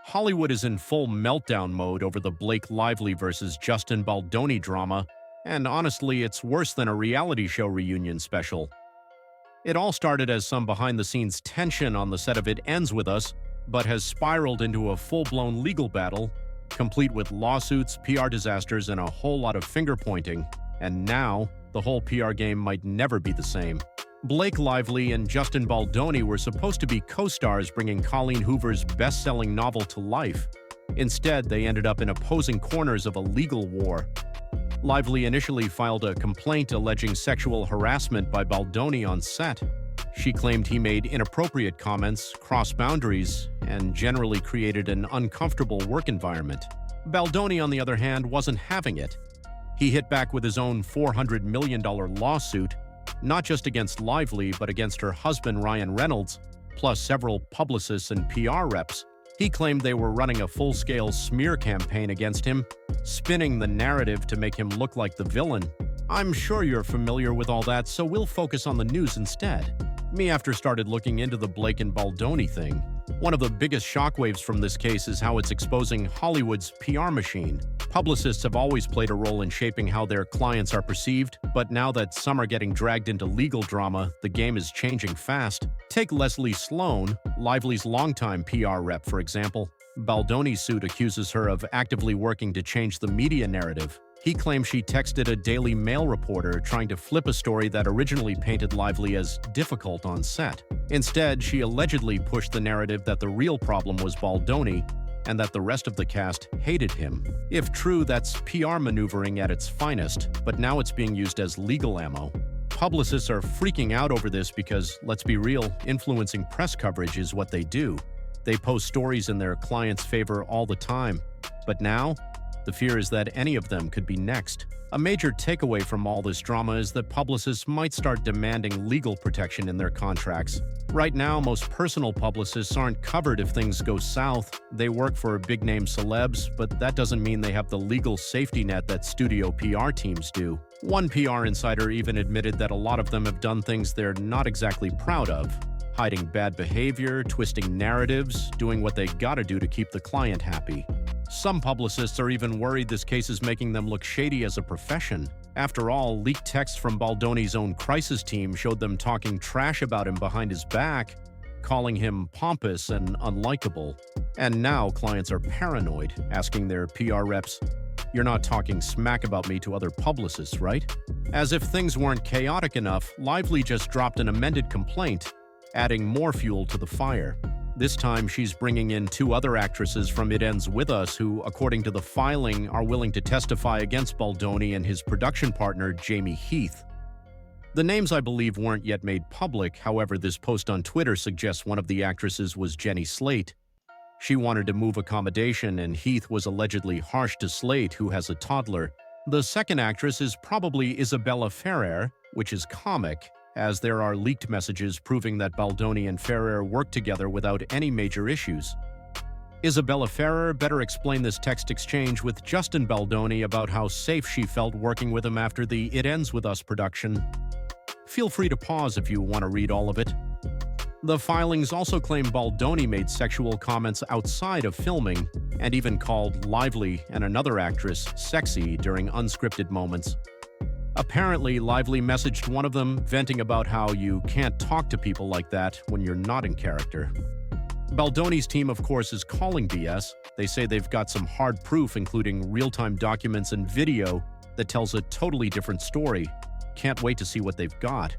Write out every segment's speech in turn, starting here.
Hollywood is in full meltdown mode over the Blake Lively versus Justin Baldoni drama, and honestly, it's worse than a reality show reunion special. It all started as some behind-the-scenes tension on the set of It Ends With Us, but has spiraled into a full-blown legal battle, complete with lawsuits, PR disasters, and a whole lot of finger-pointing. And now, the whole PR game might never be the same. Blake Lively and Justin Baldoni were supposed to be co-stars bringing Colleen Hoover's best-selling novel to life. Instead, they ended up in opposing corners of a legal war. Lively initially filed a complaint alleging sexual harassment by Baldoni on set. She claimed he made inappropriate comments, crossed boundaries, and generally created an uncomfortable work environment. Baldoni, on the other hand, wasn't having it. He hit back with his own $400 million lawsuit, not just against Lively, but against her husband Ryan Reynolds, plus several publicists and PR reps. He claimed they were running a full-scale smear campaign against him, spinning the narrative to make him look like the villain. I'm sure you're familiar with all that, so we'll focus on the news instead. Me after started looking into the Blake and Baldoni thing. One of the biggest shockwaves from this case is how it's exposing Hollywood's PR machine. Publicists have always played a role in shaping how their clients are perceived, but now that some are getting dragged into legal drama, the game is changing fast. Take Leslie Sloan, Lively's longtime PR rep, for example. Baldoni's suit accuses her of actively working to change the media narrative. He claims she texted a Daily Mail reporter trying to flip a story that originally painted Lively as difficult on set. Instead, she allegedly pushed the narrative that the real problem was Baldoni and that the rest of the cast hated him. If true, that's PR maneuvering at its finest, but now it's being used as legal ammo. Publicists are freaking out over this because, let's be real, influencing press coverage is what they do. They post stories in their clients' favor all the time. But now, the fear is that any of them could be next. A major takeaway from all this drama is that publicists might start demanding legal protection in their contracts. Right now, most personal publicists aren't covered if things go south. They work for big-name celebs, but that doesn't mean they have the legal safety net that studio PR teams do. One PR insider even admitted that a lot of them have done things they're not exactly proud of. Hiding bad behavior, twisting narratives, doing what they gotta do to keep the client happy. Some publicists are even worried this case is making them look shady as a profession. After all, leaked texts from Baldoni's own crisis team showed them talking trash about him behind his back, calling him pompous and unlikable. And now clients are paranoid, asking their PR reps, "You're not talking smack about me to other publicists, right?" As if things weren't chaotic enough, Lively just dropped an amended complaint, adding more fuel to the fire. This time, she's bringing in two other actresses from It Ends With Us who, according to the filing, are willing to testify against Baldoni and his production partner, Jamie Heath. The names, I believe, weren't yet made public. However, this post on Twitter suggests one of the actresses was Jenny Slate. She wanted to move accommodation, and Heath was allegedly harsh to Slate, who has a toddler. The second actress is probably Isabella Ferrer, which is comic, as there are leaked messages proving that Baldoni and Ferrer worked together without any major issues. Isabella Ferrer better explain this text exchange with Justin Baldoni about how safe she felt working with him after the It Ends With Us production. Feel free to pause if you want to read all of it. The filings also claim Baldoni made sexual comments outside of filming and even called Lively and another actress sexy during unscripted moments. Apparently, Lively messaged one of them, venting about how you can't talk to people like that when you're not in character. Baldoni's team, of course, is calling BS. They say they've got some hard proof, including real-time documents and video, that tells a totally different story. Can't wait to see what they've got.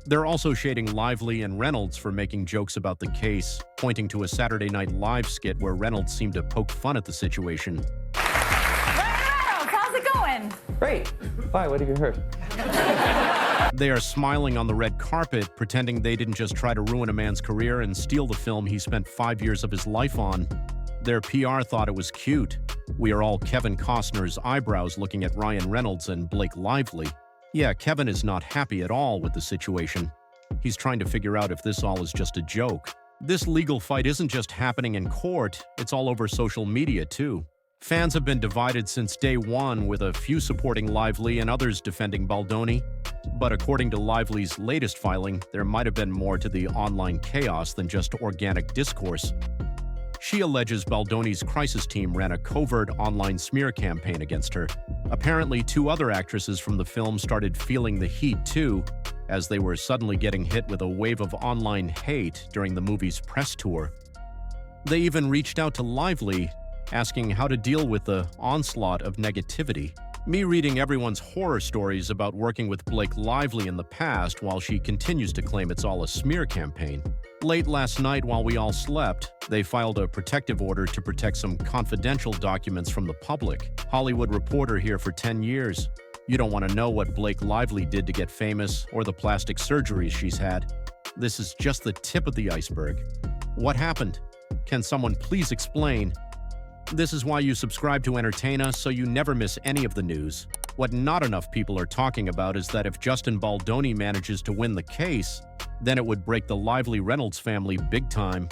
They're also shading Lively and Reynolds for making jokes about the case, pointing to a Saturday Night Live skit where Reynolds seemed to poke fun at the situation. How's it going? Great. Why? What have you heard? They are smiling on the red carpet, pretending they didn't just try to ruin a man's career and steal the film he spent 5 years of his life on. Their PR thought it was cute. We are all Kevin Costner's eyebrows looking at Ryan Reynolds and Blake Lively. Yeah, Kevin is not happy at all with the situation. He's trying to figure out if this all is just a joke. This legal fight isn't just happening in court, it's all over social media too. Fans have been divided since day one, with a few supporting Lively and others defending Baldoni. But according to Lively's latest filing, there might have been more to the online chaos than just organic discourse. She alleges Baldoni's crisis team ran a covert online smear campaign against her. Apparently, 2 other actresses from the film started feeling the heat too, as they were suddenly getting hit with a wave of online hate during the movie's press tour. They even reached out to Lively, asking how to deal with the onslaught of negativity. Me reading everyone's horror stories about working with Blake Lively in the past while she continues to claim it's all a smear campaign. Late last night, while we all slept, they filed a protective order to protect some confidential documents from the public. Hollywood reporter here for 10 years. You don't want to know what Blake Lively did to get famous or the plastic surgeries she's had. This is just the tip of the iceberg. What happened? Can someone please explain? This is why you subscribe to Entertain Us, so you never miss any of the news. What not enough people are talking about is that if Justin Baldoni manages to win the case, then it would break the Lively Reynolds family big time.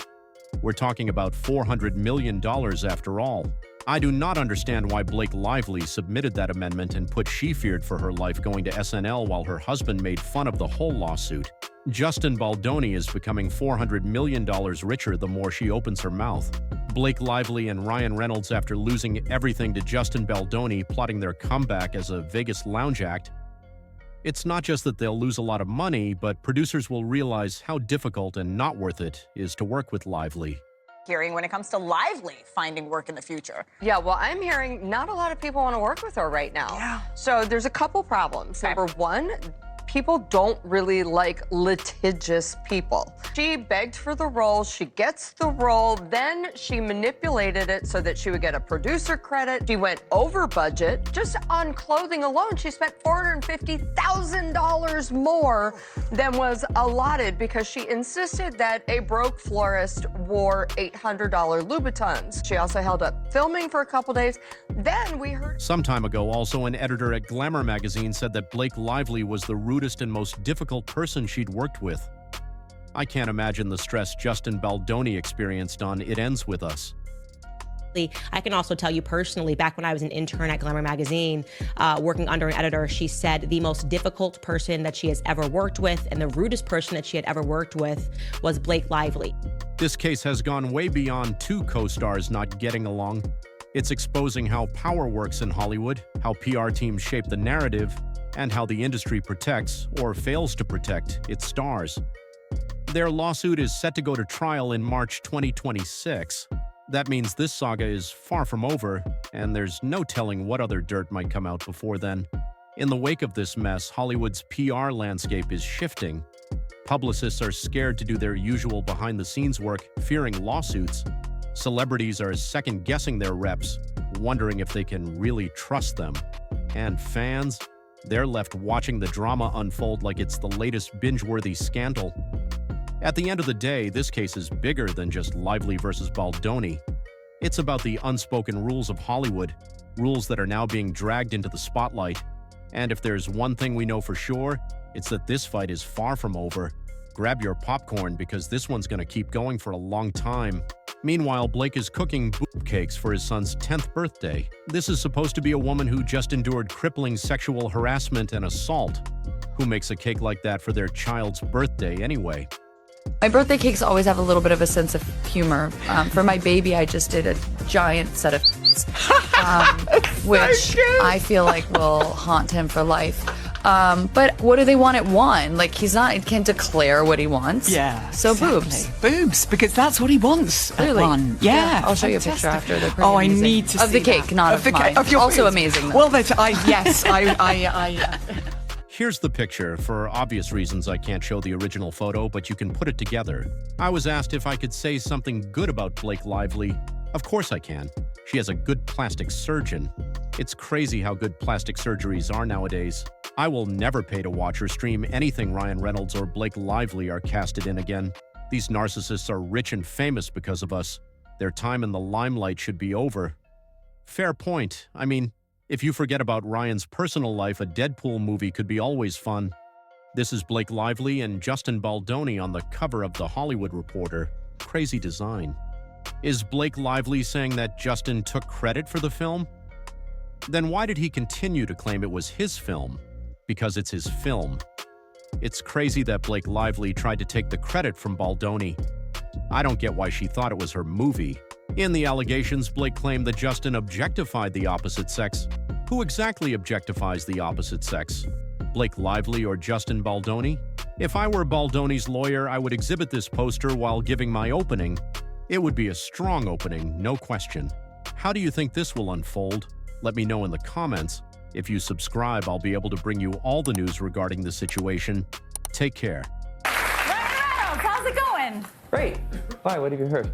We're talking about $400 million after all. I do not understand why Blake Lively submitted that amendment and put she feared for her life going to SNL while her husband made fun of the whole lawsuit. Justin Baldoni is becoming $400 million richer the more she opens her mouth. Blake Lively and Ryan Reynolds, after losing everything to Justin Baldoni, plotting their comeback as a Vegas lounge act. It's not just that they'll lose a lot of money, but producers will realize how difficult and not worth it is to work with Lively. Hearing when it comes to Lively finding work in the future. Yeah, well, I'm hearing not a lot of people want to work with her right now. Yeah. So there's a couple problems. Okay. Number one, people don't really like litigious people. She begged for the role, she gets the role, then she manipulated it so that she would get a producer credit. She went over budget. Just on clothing alone, she spent $450,000 more than was allotted because she insisted that a broke florist wore $800 Louboutins. She also held up filming for a couple days. Then we heard... Some time ago, also an editor at Glamour magazine said that Blake Lively was the rudest and most difficult person she'd worked with. I can't imagine the stress Justin Baldoni experienced on It Ends With Us. I can also tell you personally, back when I was an intern at Glamour magazine, working under an editor, she said the most difficult person that she has ever worked with and the rudest person that she had ever worked with was Blake Lively. This case has gone way beyond 2 co-stars not getting along. It's exposing how power works in Hollywood, how PR teams shape the narrative, and how the industry protects, or fails to protect, its stars. Their lawsuit is set to go to trial in March 2026. That means this saga is far from over, and there's no telling what other dirt might come out before then. In the wake of this mess, Hollywood's PR landscape is shifting. Publicists are scared to do their usual behind-the-scenes work, fearing lawsuits. Celebrities are second-guessing their reps, wondering if they can really trust them. And fans? They're left watching the drama unfold like it's the latest binge-worthy scandal. At the end of the day, this case is bigger than just Lively versus Baldoni. It's about the unspoken rules of Hollywood, rules that are now being dragged into the spotlight. And if there's one thing we know for sure, it's that this fight is far from over. Grab your popcorn because this one's gonna keep going for a long time. Meanwhile, Blake is cooking boob cakes for his son's 10th birthday. This is supposed to be a woman who just endured crippling sexual harassment and assault. Who makes a cake like that for their child's birthday anyway? My birthday cakes always have a little bit of a sense of humor. For my baby, I just did a giant set of which I feel like will haunt him for life. But what do they want at 1? Like, he can't declare what he wants. Yeah. So exactly. boobs. Boobs, because that's what he wants Really? at 1. Yeah. I'll show you a picture fantastic. after. They're pretty Oh, I amazing. need to of see the cake, that. not of the mine. Of your Also boobs. amazing, though. Well, yes, I Here's the picture. For obvious reasons, I can't show the original photo, but you can put it together. I was asked if I could say something good about Blake Lively. Of course I can. She has a good plastic surgeon. It's crazy how good plastic surgeries are nowadays. I will never pay to watch or stream anything Ryan Reynolds or Blake Lively are casted in again. These narcissists are rich and famous because of us. Their time in the limelight should be over. Fair point. I mean, if you forget about Ryan's personal life, a Deadpool movie could be always fun. This is Blake Lively and Justin Baldoni on the cover of The Hollywood Reporter. Crazy design. Is Blake Lively saying that Justin took credit for the film? Then why did he continue to claim it was his film? Because it's his film. It's crazy that Blake Lively tried to take the credit from Baldoni. I don't get why she thought it was her movie. In the allegations, Blake claimed that Justin objectified the opposite sex. Who exactly objectifies the opposite sex? Blake Lively or Justin Baldoni? If I were Baldoni's lawyer, I would exhibit this poster while giving my opening. It would be a strong opening, no question. How do you think this will unfold? Let me know in the comments. If you subscribe, I'll be able to bring you all the news regarding the situation. Take care. How's it going? Great. Why? What have you heard?